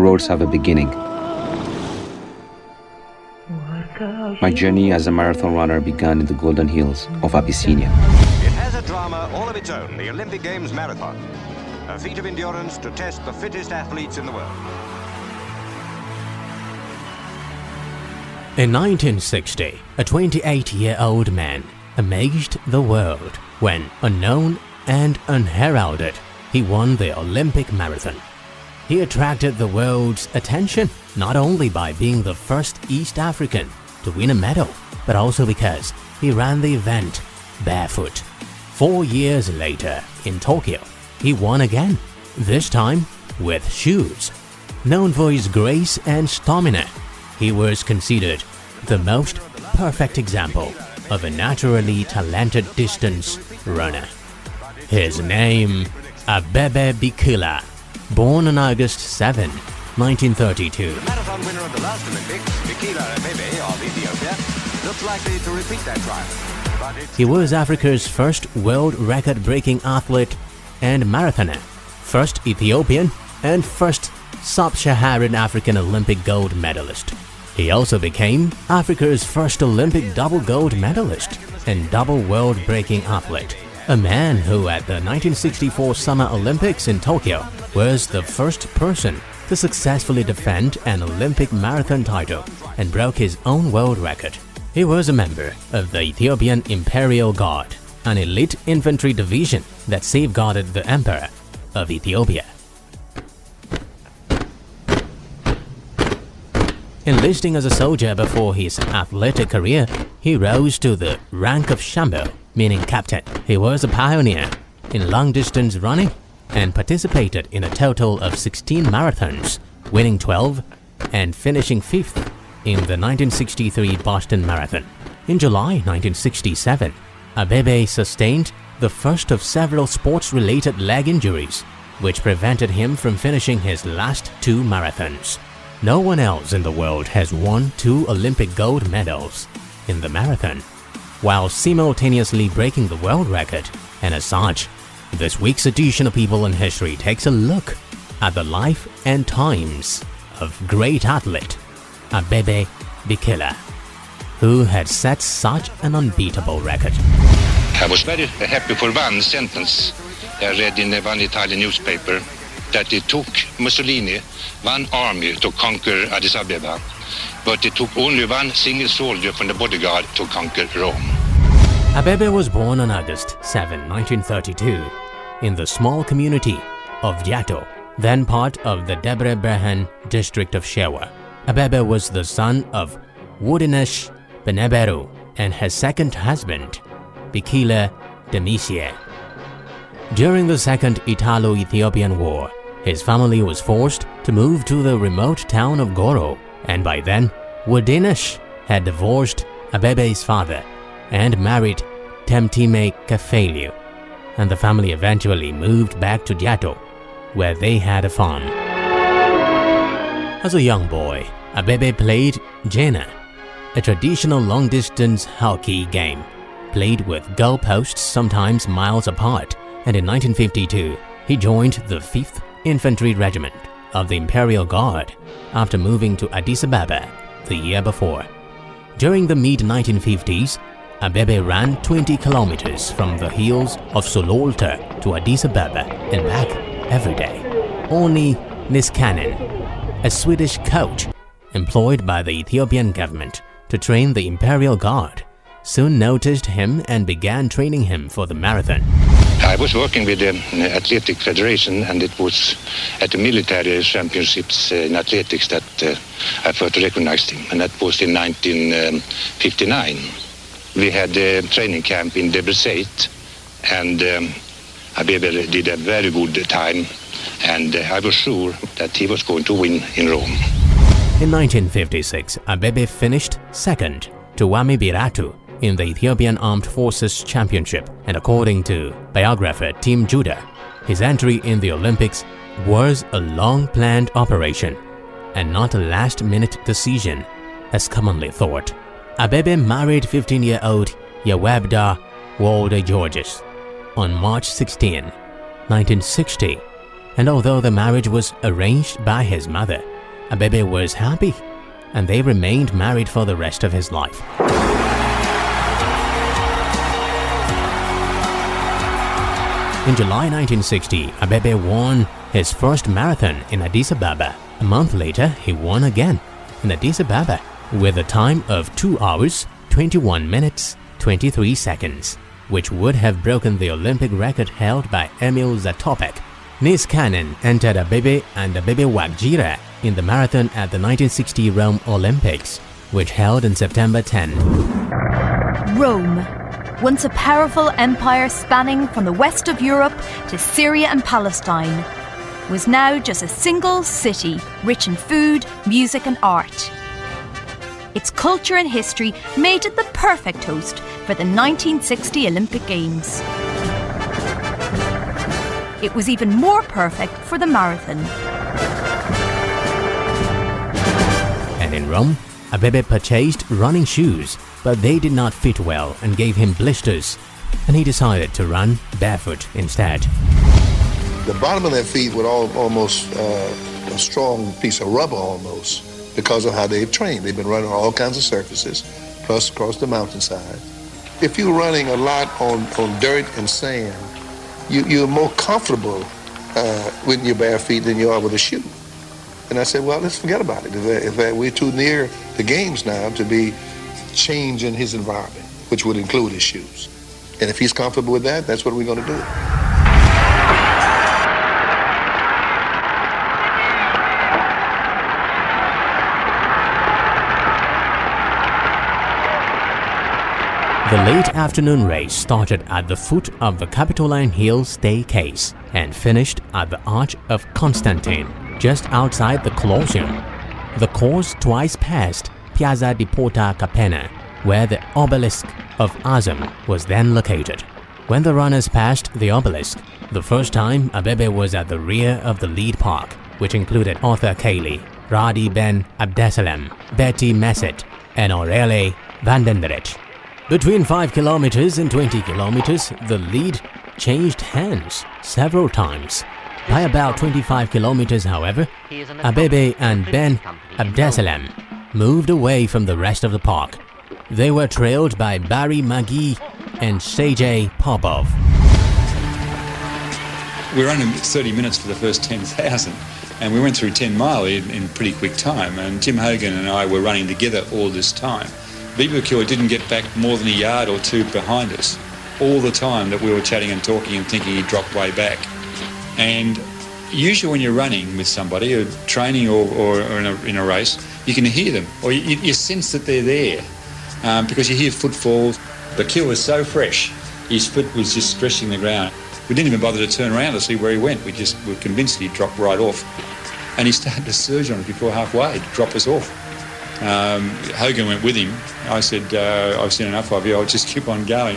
roads have a beginning. My journey as a marathon runner began in the golden hills of Abyssinia. It has a drama all of its own, the Olympic Games Marathon. A feat of endurance to test the fittest athletes in the world. In 1960, a 28-year-old man amazed the world when, unknown and unheralded, he won the Olympic marathon. He attracted the world's attention not only by being the first East African to win a medal, but also because he ran the event barefoot. 4 years later, in Tokyo, he won again, this time with shoes. Known for his grace and stamina, he was considered the most perfect example of a naturally talented distance runner. His name, Abebe Bikila, born on August 7, 1932. The marathon winner of the last Olympics, Bikila Abebe of Ethiopia, looks likely to repeat that triumph. He was Africa's first world record-breaking athlete and marathoner, first Ethiopian and first sub-Saharan African Olympic gold medalist. He also became Africa's first Olympic double gold medalist and double world-breaking athlete, a man who at the 1964 Summer Olympics in Tokyo was the first person to successfully defend an Olympic marathon title and broke his own world record. He was a member of the Ethiopian Imperial Guard, an elite infantry division that safeguarded the Emperor of Ethiopia. Enlisting as a soldier before his athletic career, he rose to the rank of Shambel, meaning captain. He was a pioneer in long-distance running and participated in a total of 16 marathons, winning 12 and finishing 5th in the 1963 Boston Marathon. In July 1967, Abebe sustained the first of several sports-related leg injuries, which prevented him from finishing his last 2 marathons. No one else in the world has won 2 Olympic gold medals in the marathon, while simultaneously breaking the world record. And as such, this week's edition of People in History takes a look at the life and times of great athlete Abebe Bikila, who had set such an unbeatable record. I was very happy for one sentence I read in one Italian newspaper, that it took Mussolini one army to conquer Addis Ababa, but it took only one single soldier from the bodyguard to conquer Rome. Abebe was born on August 7, 1932, in the small community of Diato, then part of the Debre Berhan district of Shewa. Abebe was the son of Wudinesh Beneberu and his second husband, Bikila Demisie. During the Second Italo-Ethiopian War, his family was forced to move to the remote town of Goro, and by then, Wudinesh had divorced Abebe's father and married Temtime Kafeliu, and the family eventually moved back to Diato, where they had a farm. As a young boy, Abebe played Jena, a traditional long-distance hockey game, played with goalposts sometimes miles apart, and in 1952, he joined the 5th Infantry Regiment of the Imperial Guard after moving to Addis Ababa the year before. During the mid-1950s, Abebe ran 20 kilometers from the hills of Sololta to Addis Ababa and back every day. Oni Niskanen, a Swedish coach employed by the Ethiopian government to train the Imperial Guard, soon noticed him and began training him for the marathon. I was working with the Athletic Federation, and it was at the military championships in athletics that I first recognized him, and that was in 1959. We had a training camp in Debrecen, and Abebe did a very good time, and I was sure that he was going to win in Rome. In 1956, Abebe finished second to Wami Biratu in the Ethiopian Armed Forces Championship, and according to biographer Tim Judah, his entry in the Olympics was a long-planned operation and not a last-minute decision, as commonly thought. Abebe married 15-year-old Yawabda Walde Georges on March 16, 1960, and although the marriage was arranged by his mother, Abebe was happy, and they remained married for the rest of his life. In July 1960, Abebe won his first marathon in Addis Ababa. A month later, he won again in Addis Ababa with a time of 2 hours, 21 minutes, 23 seconds, which would have broken the Olympic record held by Emil Zatopek. Niskanen entered Abebe and Abebe Bikila in the marathon at the 1960 Rome Olympics, which held in September 10. Rome, once a powerful empire spanning from the west of Europe to Syria and Palestine, was now just a single city rich in food, music and art. Its culture and history made it the perfect host for the 1960 Olympic Games. It was even more perfect for the marathon. And in Rome, Abebe purchased running shoes, but they did not fit well and gave him blisters, and he decided to run barefoot instead. The bottom of their feet would almost a strong piece of rubber almost, because of how they've trained. They've been running on all kinds of surfaces, plus across the mountainside. If you're running a lot on dirt and sand, you're more comfortable with your bare feet than you are with a shoe. And I said, well, let's forget about it. If we're too near the games now to be changing his environment, which would include his shoes. And if he's comfortable with that, that's what we're going to do. The late afternoon race started at the foot of the Capitoline Hill staircase and finished at the Arch of Constantine, just outside the Colosseum. The course twice passed Piazza di Porta Capena, where the obelisk of Azam was then located. When the runners passed the obelisk, the first time Abebe was at the rear of the lead pack, which included Arthur Cayley, Radi Ben Abdesalam, Betty Messet, and Aurelie Vandenderich. Between 5 kilometers and 20 kilometers, the lead changed hands several times. By about 25 kilometers, however, Abebe and Ben Abdesalam moved away from the rest of the pack. They were trailed by Barry Magee and Sergei Popov. We were under 30 minutes for the first 10,000, and we went through 10 mile in pretty quick time, and Tim Hogan and I were running together all this time. Abebe Bikila didn't get back more than a yard or two behind us all the time that we were chatting and talking and thinking he'd drop way back. And usually when you're running with somebody or training or in a race, you can hear them or you sense that they're there because you hear footfalls. Bikila was so fresh, his foot was just stressing the ground. We didn't even bother to turn around to see where he went. We just were convinced he'd drop right off. And he started to surge on us before halfway to drop us off. Hogan went with him. I said, I've seen enough of you, I'll just keep on going.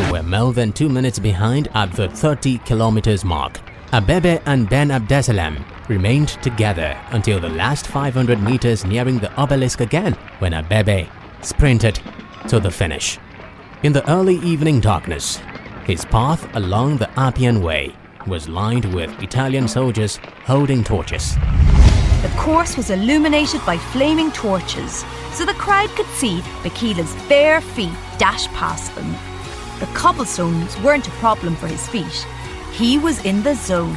We were more than 2 minutes behind at the 30 kilometers mark. Abebe and Ben Abdesalam remained together until the last 500 meters nearing the obelisk again, when Abebe sprinted to the finish. In the early evening darkness, his path along the Appian Way was lined with Italian soldiers holding torches. The course was illuminated by flaming torches, so the crowd could see Bikila's bare feet dash past them. The cobblestones weren't a problem for his feet. He was in the zone.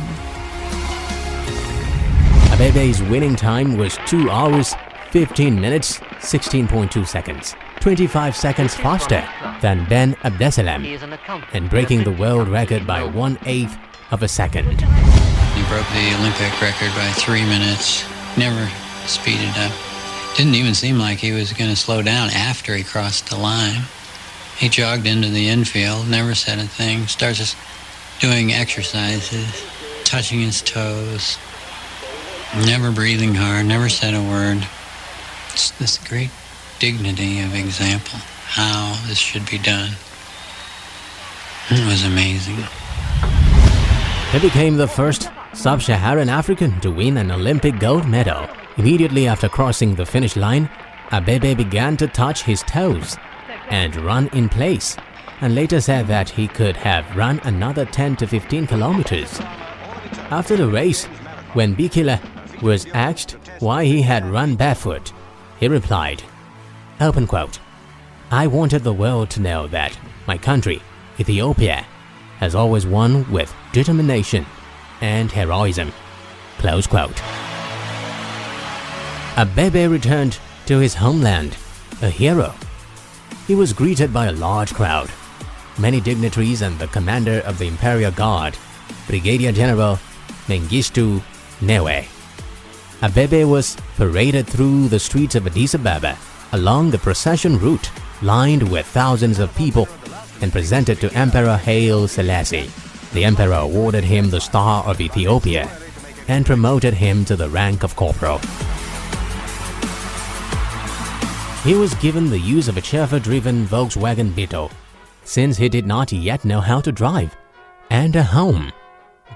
Abebe's winning time was 2 hours, 15 minutes, 16.2 seconds, 25 seconds faster than Ben Abdesalam, and breaking the world record by 1/8 of a second. He broke the Olympic record by 3 minutes, never speeded up. Didn't even seem like he was going to slow down after he crossed the line. He jogged into the infield, never said a thing, starts just doing exercises, touching his toes, never breathing hard, never said a word. It's this great dignity of example, how this should be done. It was amazing. He became the first sub-Saharan African to win an Olympic gold medal. Immediately after crossing the finish line, Abebe began to touch his toes and run in place, and later said that he could have run another 10 to 15 kilometers. After the race, when Bikila was asked why he had run barefoot, he replied, open quote, "I wanted the world to know that my country, Ethiopia, has always won with determination and heroism." Close quote. Abebe returned to his homeland, a hero. He was greeted by a large crowd, many dignitaries and the commander of the Imperial Guard, Brigadier General Mengistu Newe. Abebe was paraded through the streets of Addis Ababa along the procession route lined with thousands of people and presented to Emperor Haile Selassie. The emperor awarded him the Star of Ethiopia and promoted him to the rank of corporal. He was given the use of a chauffeur-driven Volkswagen Beetle, since he did not yet know how to drive, and a home,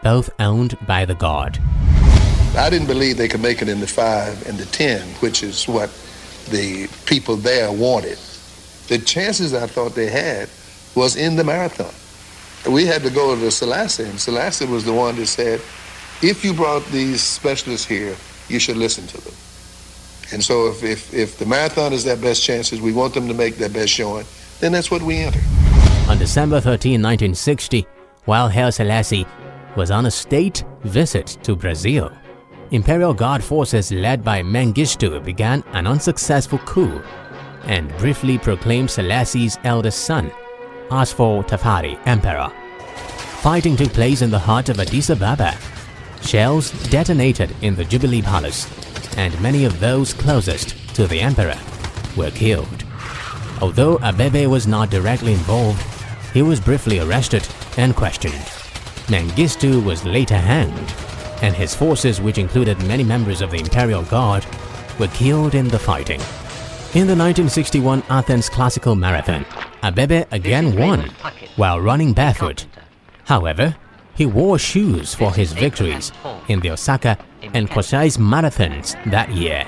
both owned by the Guard. I didn't believe they could make it in the 5 and the 10, which is what the people there wanted. The chances I thought they had was in the marathon. We had to go to Selassie, and Selassie was the one that said, if you brought these specialists here, you should listen to them. And so if the marathon is their best chances, we want them to make their best showing, then that's what we enter. On December 13, 1960, while Haile Selassie was on a state visit to Brazil, Imperial Guard forces led by Mengistu began an unsuccessful coup and briefly proclaimed Selassie's eldest son, Asfo Tafari, emperor. Fighting took place in the heart of Addis Ababa. Shells detonated in the Jubilee Palace, and many of those closest to the emperor were killed. Although Abebe was not directly involved, he was briefly arrested and questioned. Mengistu was later hanged, and his forces, which included many members of the Imperial Guard, were killed in the fighting. In the 1961 Athens Classical Marathon, Abebe again won while running barefoot. However, he wore shoes for his victories in the Osaka and Kosais marathons that year.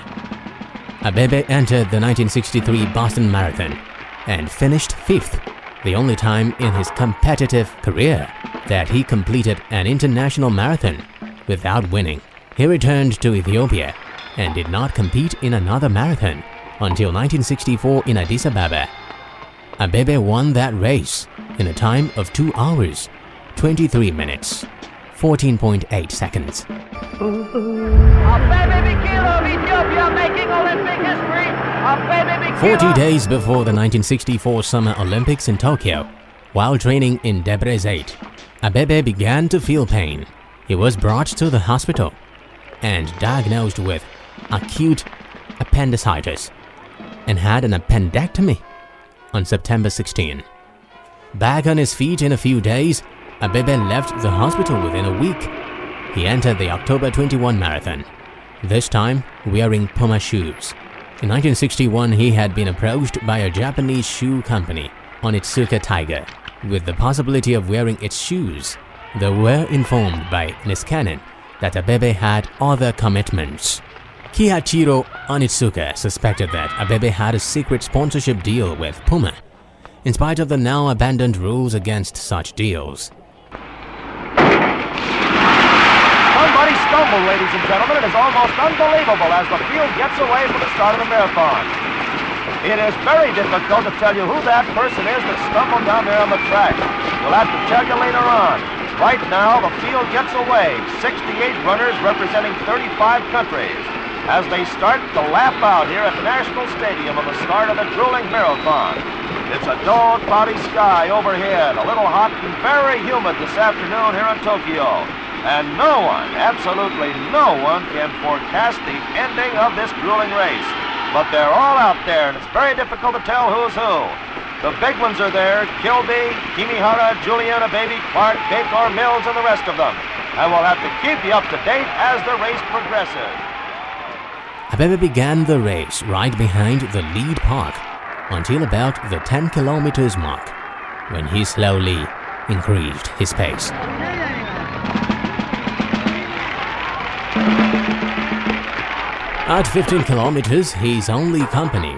Abebe entered the 1963 Boston Marathon and finished 5th, the only time in his competitive career that he completed an international marathon without winning. He returned to Ethiopia and did not compete in another marathon until 1964 in Addis Ababa. Abebe won that race in a time of 2 hours, 23 minutes, 14.8 seconds. Abebe Bikila of Ethiopia making Olympic history. Abebe Bikila. 40 days before the 1964 Summer Olympics in Tokyo, while training in Debre Zeit, Abebe began to feel pain. He was brought to the hospital and diagnosed with acute appendicitis and had an appendectomy on September 16. Back on his feet in a few days, Abebe left the hospital within a week. He entered the October 21 marathon, this time wearing Puma shoes. In 1961, he had been approached by a Japanese shoe company, Onitsuka Tiger, with the possibility of wearing its shoes. They were informed by Niskanen that Abebe had other commitments. Kihachiro Onitsuka suspected that Abebe had a secret sponsorship deal with Puma, in spite of the now abandoned rules against such deals. Somebody stumbled, ladies and gentlemen. It is almost unbelievable as the field gets away from the start of the marathon. It is very difficult to tell you who that person is that stumbled down there on the track. We'll have to tell you later on. Right now, the field gets away. 68 runners representing 35 countries as they start to lap out here at the National Stadium on the start of the grueling marathon. It's a dull, cloudy sky overhead, a little hot and very humid this afternoon here in Tokyo. And no one, absolutely no one, can forecast the ending of this grueling race. But they're all out there, and it's very difficult to tell who's who. The big ones are there: Kilby, Kimihara, Julian, Abebe, Clark, Bakar, Mills, and the rest of them. And we'll have to keep you up to date as the race progresses. Abebe began the race right behind the lead pack until about the 10 kilometers mark, when he slowly increased his pace. At 15 kilometers, his only company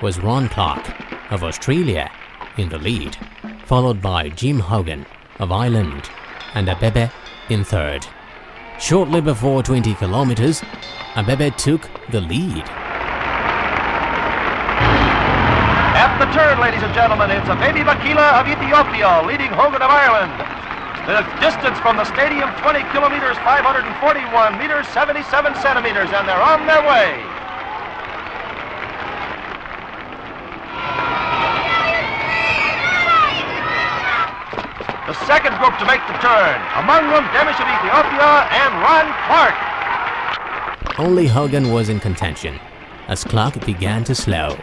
was Ron Clark of Australia in the lead, followed by Jim Hogan of Ireland and Abebe in third. Shortly before 20 kilometers, Abebe took the lead. At the turn, ladies and gentlemen, it's Abebe Bikila of Ethiopia leading Hogan of Ireland. The distance from the stadium, 20 kilometers, 541 meters, 77 centimeters, and they're on their way. The second group to make the turn, among them Demish of Ethiopia and Ron Clark. Only Hogan was in contention as Clark began to slow.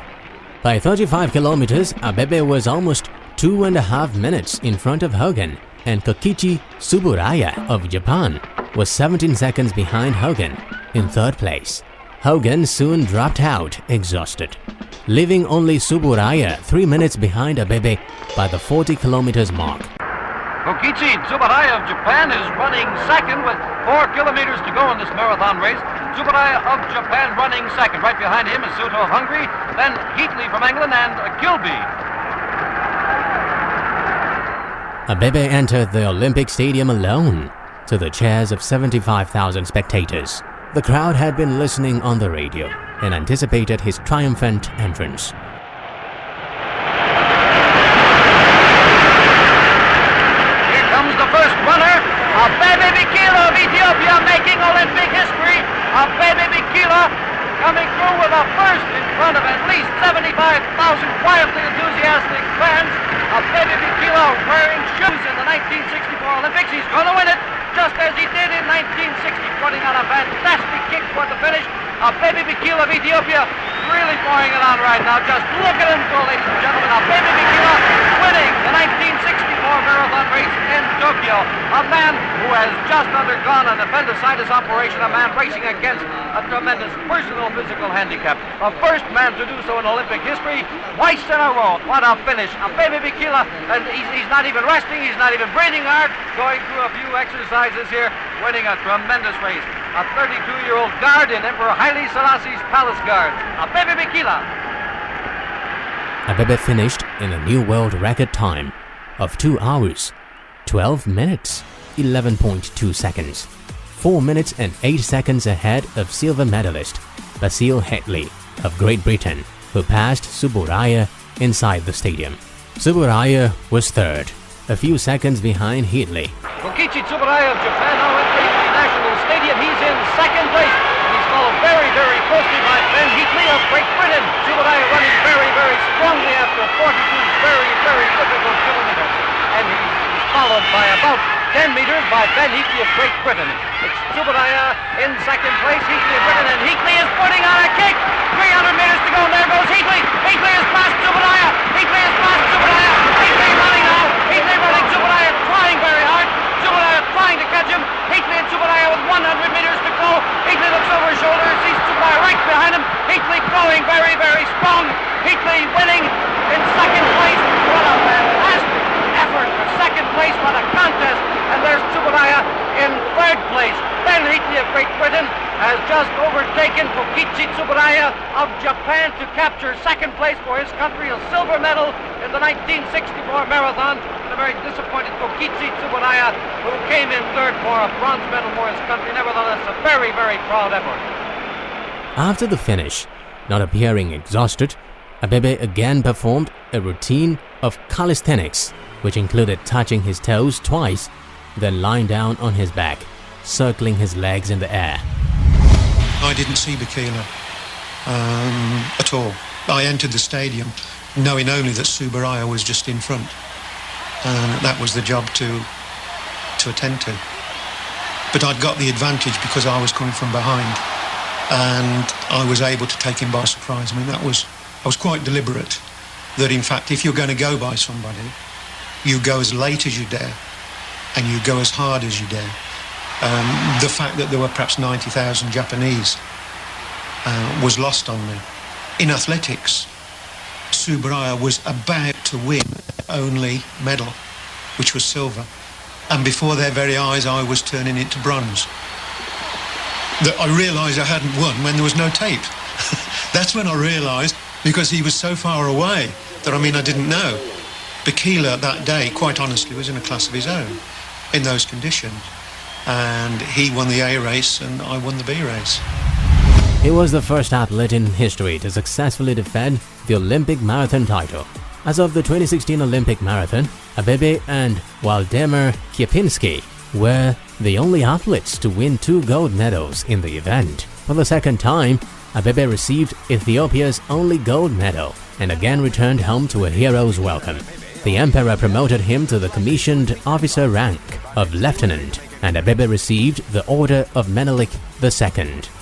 By 35 kilometers, Abebe was almost 2.5 minutes in front of Hogan, and Kokichi Tsuburaya of Japan was 17 seconds behind Hogan in third place. Hogan soon dropped out exhausted, leaving only Tsuburaya 3 minutes behind Abebe by the 40 kilometers mark. Kokichi Tsuburaya of Japan is running second with 4 kilometers to go in this marathon race. Tsuburaya of Japan running second. Right behind him is Suto of Hungary, then Heatley from England, and Gilby. Abebe entered the Olympic Stadium alone, to the cheers of 75,000 spectators. The crowd had been listening on the radio and anticipated his triumphant entrance. First runner, Abebe Bikila of Ethiopia, making Olympic history. Abebe Bikila coming through with a first in front of at least 75,000 quietly enthusiastic fans. Abebe Bikila wearing shoes in the 1964 Olympics. He's going to win it, just as he did in 1960, putting on a fantastic kick toward the finish. Abebe Bikila of Ethiopia really pouring it on right now. Just look at him go, ladies and gentlemen. Abebe Bikila winning the 1964 marathon race in Tokyo. A man who has just undergone an appendicitis operation, a man racing against a tremendous personal physical handicap. The first man to do so in Olympic history, twice in a row. What a finish. Abebe Bikila, and he's not even resting, he's not even breathing hard, going through a few exercises here, winning a tremendous race. A 32-year-old guard in Emperor Haile Selassie's palace guard. Abebe Bikila. Abebe finished in a new world record time of 2 hours, 12 minutes, 11.2 seconds, 4 minutes and 8 seconds ahead of silver medalist Basil Heatley of Great Britain, who passed Tsuburaya inside the stadium. Tsuburaya was third, a few seconds behind Heatley. Kokichi Tsuburaya of Japan now entering the National Stadium. He's in second place. He's followed very, very closely by Ben Heatley of Great Britain. Tsuburaya running very, very strongly after 42 very, very difficult kilometers. And he's followed by about 10 meters by Ben Heatley of Great Britain. It's Tsuburaya in second place, Heatley of Britain, and Heatley is putting on a kick. 300 meters to go, and there goes Heatley. Heatley has passed Tsuburaya. Heatley has passed Tsuburaya. Heatley running now. Heatley running. Tsuburaya trying very hard. Tsuburaya trying to catch him. Heatley and Tsuburaya with 100 meters to go. Heatley looks over his shoulder and sees Tsuburaya right behind him. Heatley going very, very strong. Heatley winning in second place. What a fantastic effort for second place. What a contest. And there's Tsuburaya in third place. Ben Heatley of Great Britain has just overtaken Kokichi Tsuburaya of Japan to capture second place for his country, a silver medal in the 1964 marathon. And a very disappointed Kokichi Tsuburaya, who came in third for a bronze medal for his country. Nevertheless, a very, very proud effort. After the finish, not appearing exhausted, Abebe again performed a routine of calisthenics, which included touching his toes twice, then lying down on his back, circling his legs in the air. I didn't see Bikila at all. I entered the stadium knowing only that Tsuburaya was just in front. That was the job to attend to. But I'd got the advantage because I was coming from behind, and I was able to take him by surprise. I mean, I was quite deliberate that, in fact, if you're going to go by somebody, you go as late as you dare, and you go as hard as you dare. The fact that there were perhaps 90,000 Japanese was lost on me. In athletics, Tsuburaya was about to win only medal, which was silver. And before their very eyes, I was turning it to bronze. I realised I hadn't won when there was no tape. That's when I realised, because he was so far away, that, I didn't know. Bikila that day, quite honestly, was in a class of his own in those conditions. and he won the A race and I won the B race. He was the first athlete in history to successfully defend the Olympic marathon title. As of the 2016 Olympic marathon, Abebe and Waldemar Kiepiński were the only athletes to win 2 gold medals in the event. For the second time, Abebe received Ethiopia's only gold medal and again returned home to a hero's welcome. The emperor promoted him to the commissioned officer rank of lieutenant, and Abebe received the Order of Menelik II,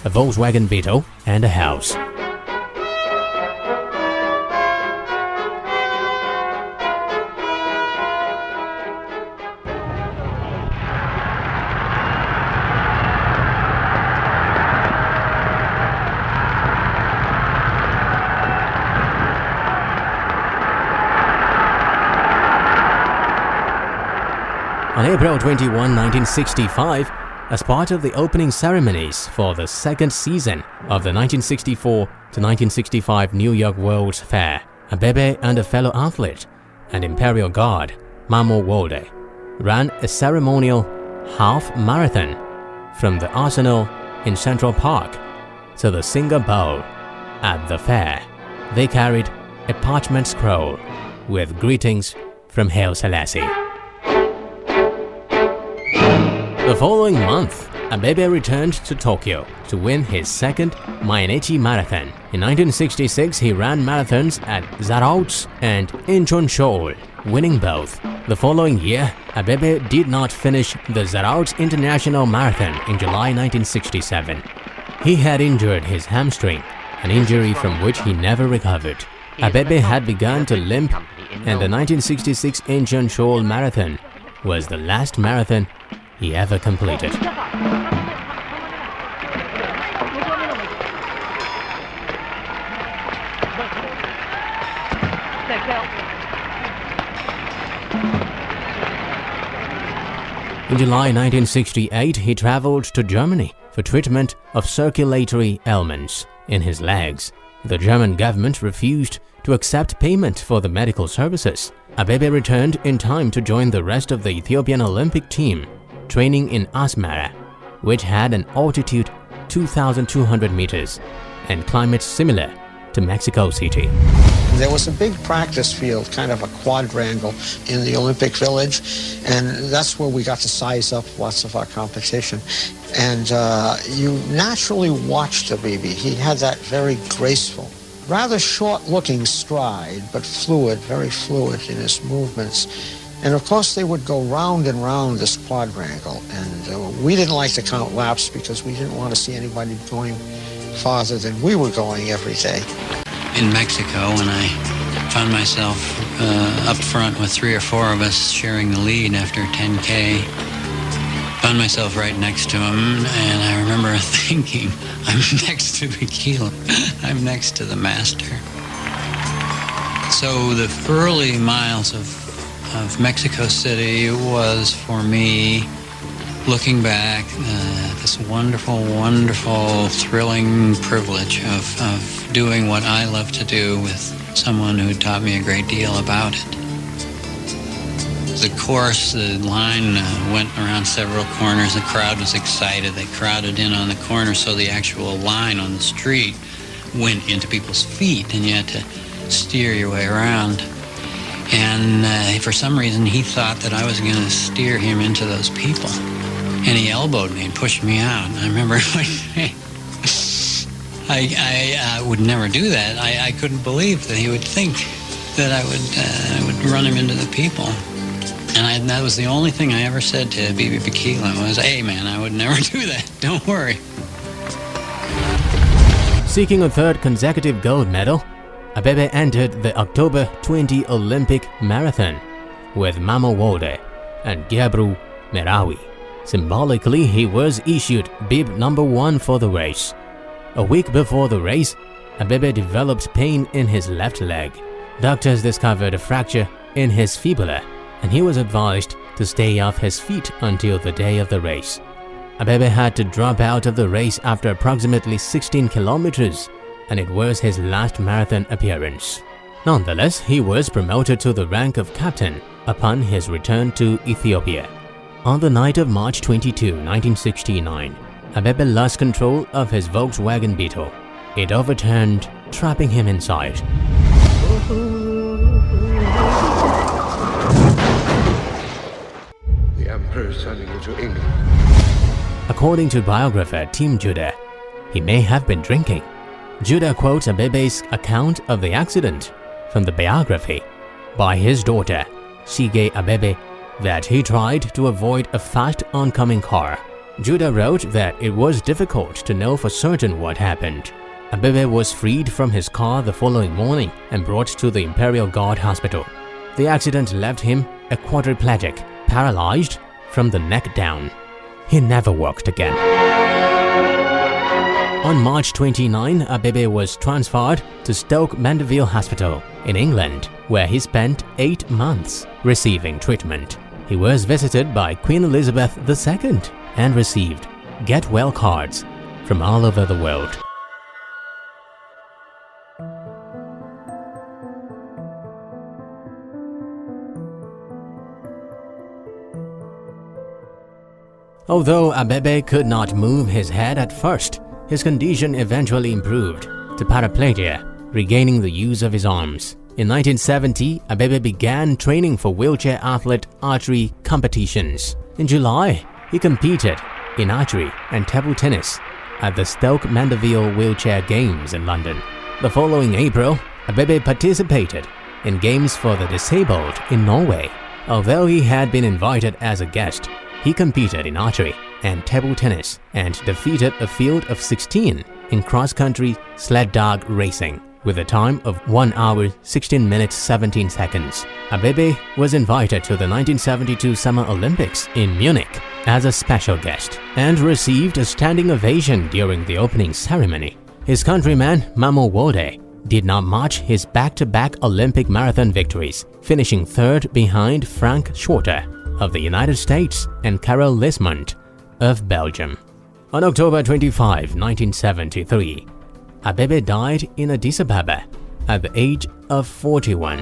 a Volkswagen Beetle, and a house. On April 21, 1965, as part of the opening ceremonies for the second season of the 1964 to 1965 New York World's Fair, Abebe and a fellow athlete and Imperial Guard, Mamo Wolde, ran a ceremonial half marathon from the Arsenal in Central Park to the Singer Bowl at the fair. They carried a parchment scroll with greetings from Haile Selassie. The following month, Abebe returned to Tokyo to win his second Mainichi Marathon. In 1966, he ran marathons at Zarautz and Incheon-Seoul, winning both. The following year, Abebe did not finish the Zarautz International Marathon in July 1967. He had injured his hamstring, an injury from which he never recovered. Abebe had begun to limp, and the 1966 Incheon-Seoul Marathon was the last marathon he ever completed. In July 1968, he traveled to Germany for treatment of circulatory ailments in his legs. The German government refused to accept payment for the medical services. Abebe returned in time to join the rest of the Ethiopian Olympic team, training in Asmara, which had an altitude 2,200 meters and climate similar to Mexico City. There was a big practice field, kind of a quadrangle in the Olympic Village, and that's where we got to size up lots of our competition. And you naturally watched Abebe. He had that very graceful, rather short-looking stride, but fluid, very fluid in his movements. And of course, they would go round and round this quadrangle, and we didn't like to count laps because we didn't want to see anybody going farther than we were going every day. In Mexico, when I found myself up front with 3 or 4 of us sharing the lead after 10K, found myself right next to him, and I remember thinking, I'm next to Bikila. I'm next to the master. So the early miles of Mexico City was, for me, looking back, this wonderful, wonderful, thrilling privilege of doing what I love to do with someone who taught me a great deal about it. The course, the line went around several corners. The crowd was excited. They crowded in on the corner, so the actual line on the street went into people's feet, and you had to steer your way around. And for some reason, he thought that I was going to steer him into those people. And he elbowed me and pushed me out. And I remember I would never do that. I couldn't believe that he would think that I would run him into the people. And that was the only thing I ever said to Abebe Bikila was, hey man, I would never do that. Don't worry. Seeking a third consecutive gold medal, Abebe entered the October 20 Olympic Marathon with Mamo Wolde and Gebru Merawi. Symbolically, he was issued bib number 1 for the race. A week before the race, Abebe developed pain in his left leg. Doctors discovered a fracture in his fibula, and he was advised to stay off his feet until the day of the race. Abebe had to drop out of the race after approximately 16 kilometers, and it was his last marathon appearance. Nonetheless, he was promoted to the rank of captain upon his return to Ethiopia. On the night of March 22, 1969, Abebe lost control of his Volkswagen Beetle. It overturned, trapping him inside. The Emperor is turning into England. According to biographer Tim Judah, he may have been drinking. Judah quotes Abebe's account of the accident from the biography by his daughter, Shige Abebe, that he tried to avoid a fast oncoming car. Judah wrote that it was difficult to know for certain what happened. Abebe was freed from his car the following morning and brought to the Imperial Guard Hospital. The accident left him a quadriplegic, paralyzed from the neck down. He never walked again. On March 29, Abebe was transferred to Stoke Mandeville Hospital in England, where he spent 8 months receiving treatment. He was visited by Queen Elizabeth II and received get well cards from all over the world. Although Abebe could not move his head at first, his condition eventually improved to paraplegia, regaining the use of his arms. In 1970, Abebe began training for wheelchair athlete archery competitions. In July, he competed in archery and table tennis at the Stoke Mandeville Wheelchair Games in London. The following April, Abebe participated in Games for the Disabled in Norway. Although he had been invited as a guest, he competed in archery and table tennis and defeated a field of 16 in cross-country sled dog racing with a time of 1 hour 16 minutes 17 seconds. Abebe was invited to the 1972 Summer Olympics in Munich as a special guest and received a standing ovation during the opening ceremony. His countryman Mamo Wolde did not match his back-to-back Olympic marathon victories, finishing third behind Frank Shorter of the United States and Karel Lismont of Belgium. On October 25, 1973, Abebe died in Addis Ababa at the age of 41.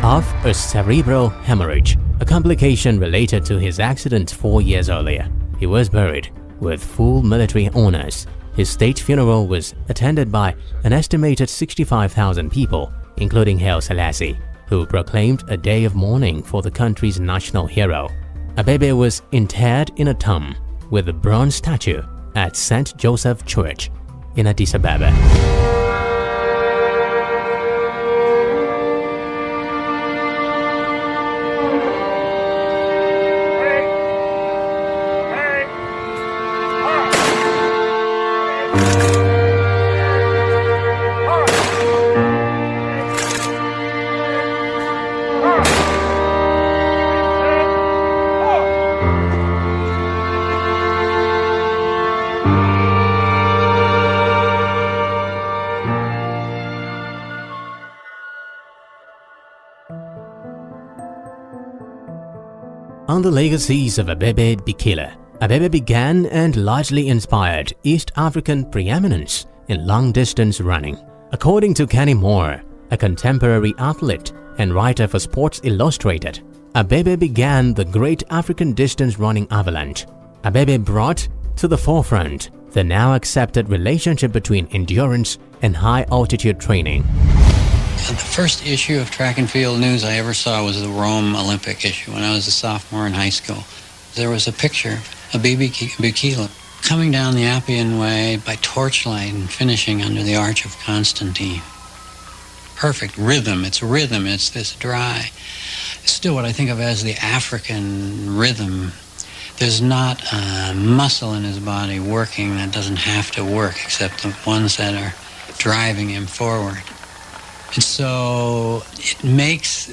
Of a cerebral hemorrhage, a complication related to his accident 4 years earlier. He was buried with full military honors. His state funeral was attended by an estimated 65,000 people, including Haile Selassie, who proclaimed a day of mourning for the country's national hero. Abebe was interred in a tomb with a bronze statue at St. Joseph Church in Addis Ababa. On the legacies of Abebe Bikila, Abebe began and largely inspired East African preeminence in long-distance running. According to Kenny Moore, a contemporary athlete and writer for Sports Illustrated, Abebe began the great African distance running avalanche. Abebe brought to the forefront the now accepted relationship between endurance and high-altitude training. The first issue of Track and Field News I ever saw was the Rome Olympic issue when I was a sophomore in high school. There was a picture of Abebe Bikila coming down the Appian Way by torchlight and finishing under the Arch of Constantine. Perfect rhythm. It's this dry. It's still what I think of as the African rhythm. There's not a muscle in his body working that doesn't have to work except the ones that are driving him forward. And so it makes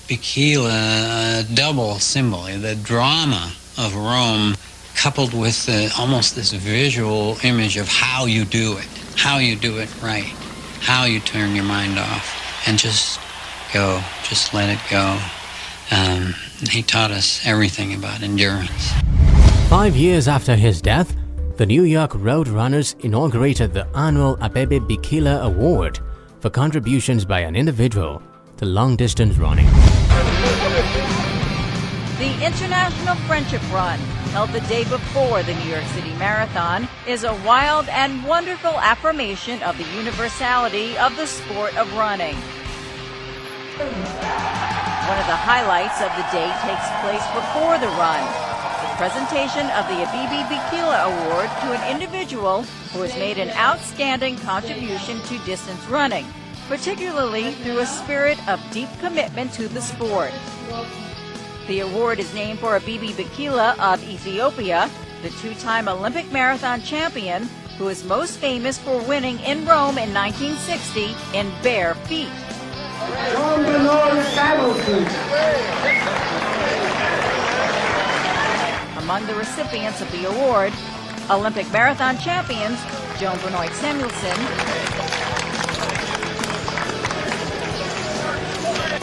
Bikila a double symbol, the drama of Rome coupled with almost this visual image of how you do it right, how you turn your mind off and just go, just let it go. He taught us everything about endurance. 5 years after his death, The New York Road Runners inaugurated the annual Abebe Bikila Award for contributions by an individual to long-distance running. The International Friendship Run, held the day before the New York City Marathon, is a wild and wonderful affirmation of the universality of the sport of running. One of the highlights of the day takes place before the run, the presentation of the Abebe Bikila Award to an individual who has made an outstanding contribution to distance running, particularly through a spirit of deep commitment to the sport. The award is named for Abebe Bikila of Ethiopia, the two-time Olympic marathon champion, who is most famous for winning in Rome in 1960 in bare feet. Among the recipients of the award, Olympic marathon champions Joan Benoit Samuelson,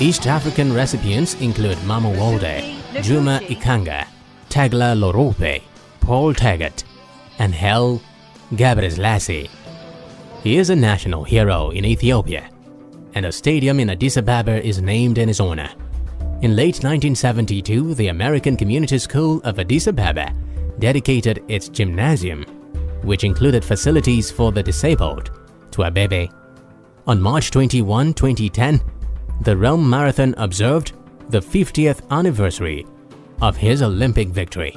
East African recipients include Mama Walde, Juma Ikanga, Tagla Lorope, Paul Taggart, and Hel Gebrselassie. He is a national hero in Ethiopia, and a stadium in Addis Ababa is named in his honor. In late 1972, the American Community School of Addis Ababa dedicated its gymnasium, which included facilities for the disabled, to Abebe. On March 21, 2010, the Rome Marathon observed the 50th anniversary of his Olympic victory.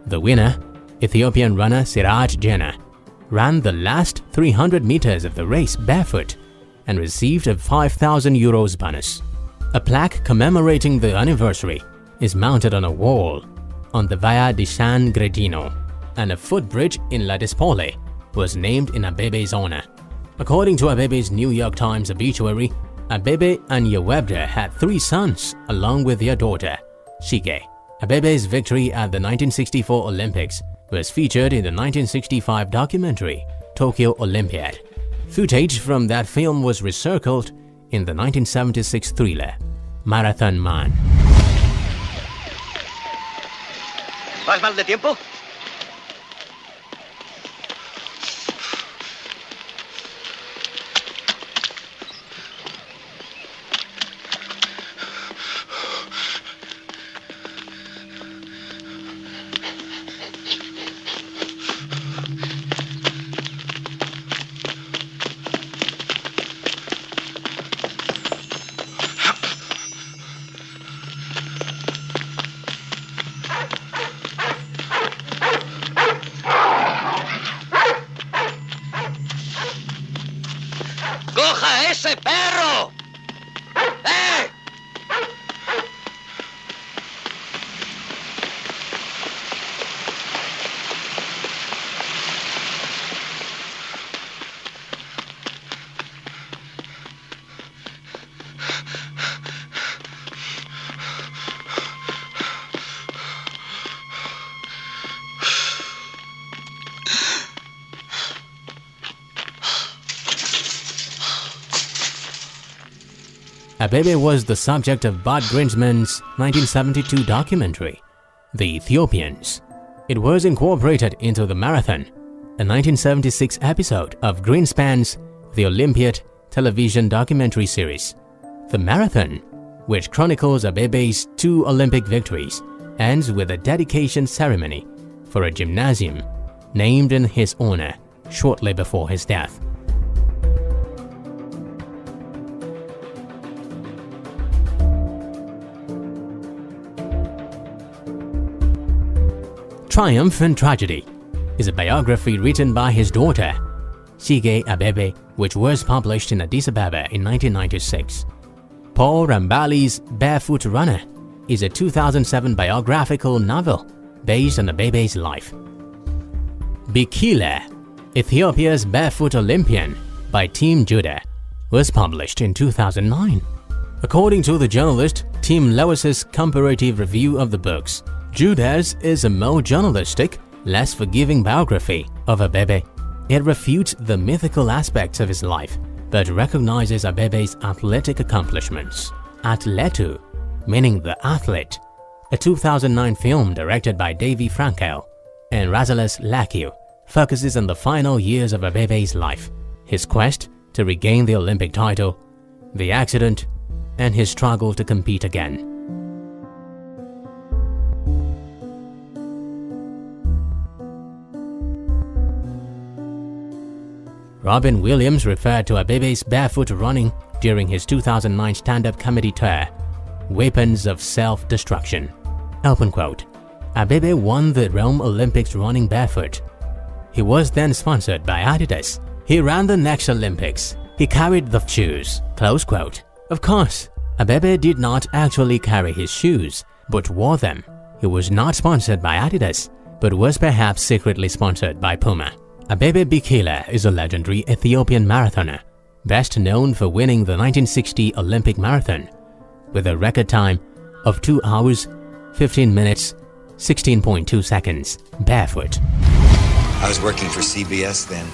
The winner, Ethiopian runner Siraj Jena, ran the last 300 meters of the race barefoot and received a €5,000 bonus. A plaque commemorating the anniversary is mounted on a wall on the Via di San Gredino, and a footbridge in La Dispole was named in Abebe's honor. According to Abebe's New York Times obituary, Abebe and Yewebda had 3 sons along with their daughter, Shige. Abebe's victory at the 1964 Olympics was featured in the 1965 documentary Tokyo Olympiad. Footage from that film was recircled in the 1976 thriller Marathon Man. ¿Vas mal de tiempo? ¡Coja ese perro! ¡Eh! Abebe was the subject of Bud Grinsman's 1972 documentary, The Ethiopians. It was incorporated into the Marathon, a 1976 episode of Greenspan's The Olympiad television documentary series. The Marathon, which chronicles Abebe's 2 Olympic victories, ends with a dedication ceremony for a gymnasium named in his honor shortly before his death. Triumph and Tragedy is a biography written by his daughter, Shige Abebe, which was published in Addis Ababa in 1996. Paul Rambali's Barefoot Runner is a 2007 biographical novel based on Abebe's life. Bikila, Ethiopia's Barefoot Olympian by Team Judah, was published in 2009. According to the journalist Tim Lewis's comparative review of the books, Judah's is a more journalistic, less forgiving biography of Abebe. It refutes the mythical aspects of his life, but recognizes Abebe's athletic accomplishments. Atletu, meaning the athlete, a 2009 film directed by Davy Frankel and Razeles Lakiu, focuses on the final years of Abebe's life, his quest to regain the Olympic title, the accident, and his struggle to compete again. Robin Williams referred to Abebe's barefoot running during his 2009 stand-up comedy tour, Weapons of Self-Destruction. Open quote. Abebe won the Rome Olympics running barefoot. He was then sponsored by Adidas. He ran the next Olympics. He carried the shoes. Close quote. Of course, Abebe did not actually carry his shoes, but wore them. He was not sponsored by Adidas, but was perhaps secretly sponsored by Puma. Abebe Bikila is a legendary Ethiopian marathoner, best known for winning the 1960 Olympic marathon, with a record time of 2 hours, 15 minutes, 16.2 seconds, barefoot. I was working for CBS then,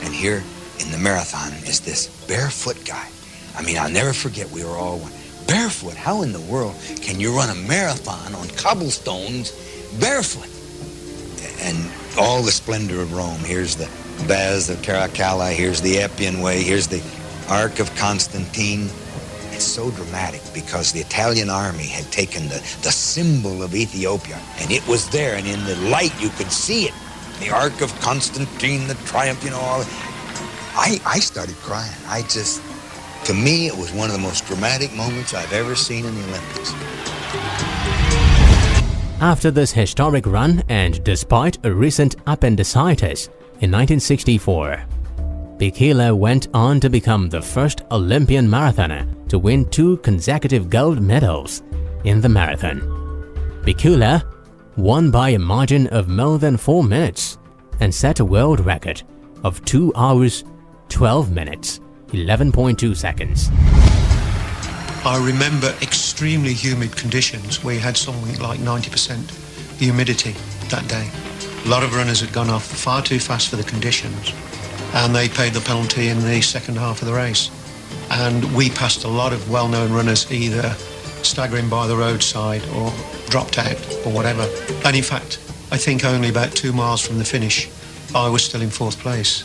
and here in the marathon is this barefoot guy. I mean, I'll never forget, we were all barefoot. How in the world can you run a marathon on cobblestones barefoot? And all the splendor of Rome. Here's the Baths of Caracalla, here's the Appian Way, here's the Arc of Constantine. It's so dramatic because the Italian army had taken the symbol of Ethiopia, and it was there, and in the light you could see it. The Arc of Constantine, the triumph, all. I started crying. To me, it was one of the most dramatic moments I've ever seen in the Olympics. After this historic run, and despite a recent appendicitis in 1964, Bikila went on to become the first Olympian marathoner to win 2 consecutive gold medals in the marathon. Bikila won by a margin of more than 4 minutes and set a world record of 2 hours, 12 minutes, 11.2 seconds. I remember extremely humid conditions. We had something like 90% humidity that day. A lot of runners had gone off far too fast for the conditions, and they paid the penalty in the second half of the race. And we passed a lot of well-known runners either staggering by the roadside or dropped out or whatever. And in fact, I think only about 2 miles from the finish, I was still in 4th place.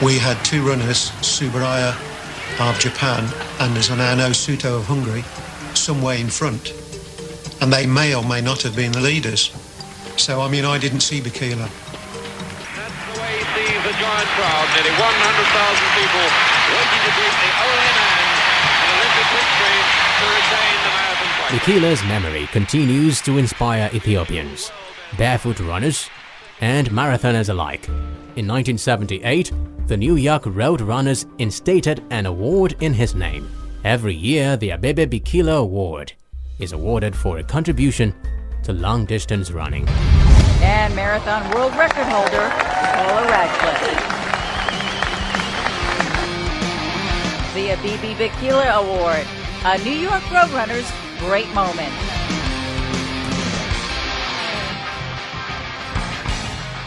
We had 2 runners, Tsuburaya of Japan and, as I now know, Suto of Hungary, some way in front. And they may or may not have been the leaders. So, I mean, I didn't see Bikila. That's the way he sees a giant crowd, nearly 100,000 people waiting to greet the only man in Olympic history to retain the marathon fight. Bikila's memory continues to inspire Ethiopians, barefoot runners, and marathoners alike. In 1978, the New York Road Runners instated an award in his name. Every year, the Abebe Bikila Award is awarded for a contribution to long-distance running. And marathon world record holder, Paula Radcliffe. The Abebe Bikila Award, a New York Road Runners great moment.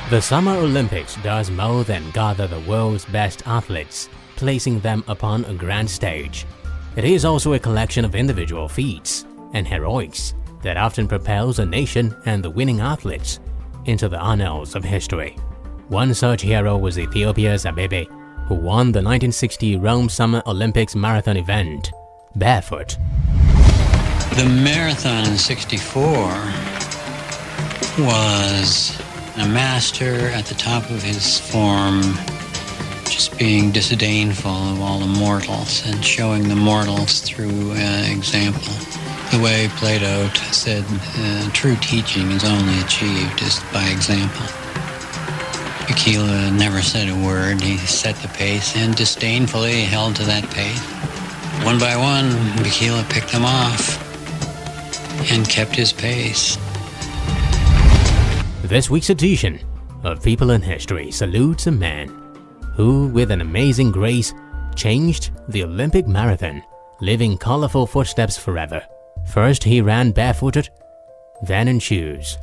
The Summer Olympics does more than gather the world's best athletes, placing them upon a grand stage. It is also a collection of individual feats and heroics that often propels a nation and the winning athletes into the annals of history. One such hero was Ethiopia's Abebe, who won the 1960 Rome Summer Olympics marathon event, barefoot. The marathon in '64 was a master at the top of his form, just being disdainful of all the mortals and showing the mortals through example. The way Plato said, true teaching is only achieved just by example. Bikila never said a word. He set the pace and disdainfully held to that pace. One by one, Bikila picked them off and kept his pace. This week's edition of People in History salutes a man who, with an amazing grace, changed the Olympic marathon, leaving colorful footsteps forever. First he ran barefooted, then in shoes.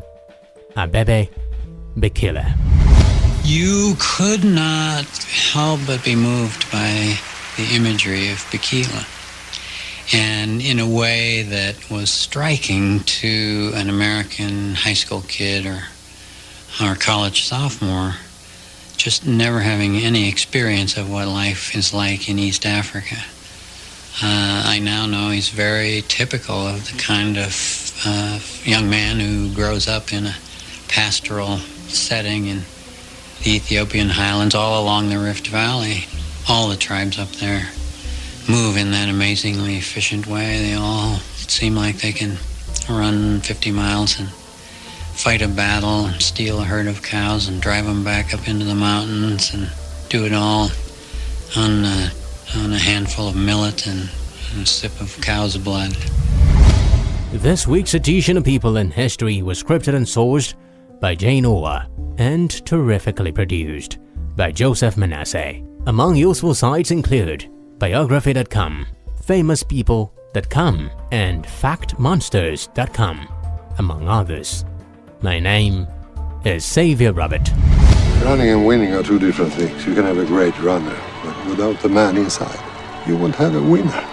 Abebe Bikila. You could not help but be moved by the imagery of Bikila, and in a way that was striking to an American high school kid or college sophomore, just never having any experience of what life is like in East Africa. I now know he's very typical of the kind of young man who grows up in a pastoral setting in the Ethiopian highlands all along the Rift Valley. All the tribes up there move in that amazingly efficient way. They all seem like they can run 50 miles and fight a battle and steal a herd of cows and drive them back up into the mountains and do it all on a handful of millet and a sip of cow's blood. This week's edition of People in History was scripted and sourced by Jane Orr and terrifically produced by Joseph Manasseh. Among useful sites include biography.com, famouspeople.com, and factmonsters.com, among others. My name is Xavier Robert. Running and winning are two different things. You can have a great runner, but without the man inside, you won't have a winner.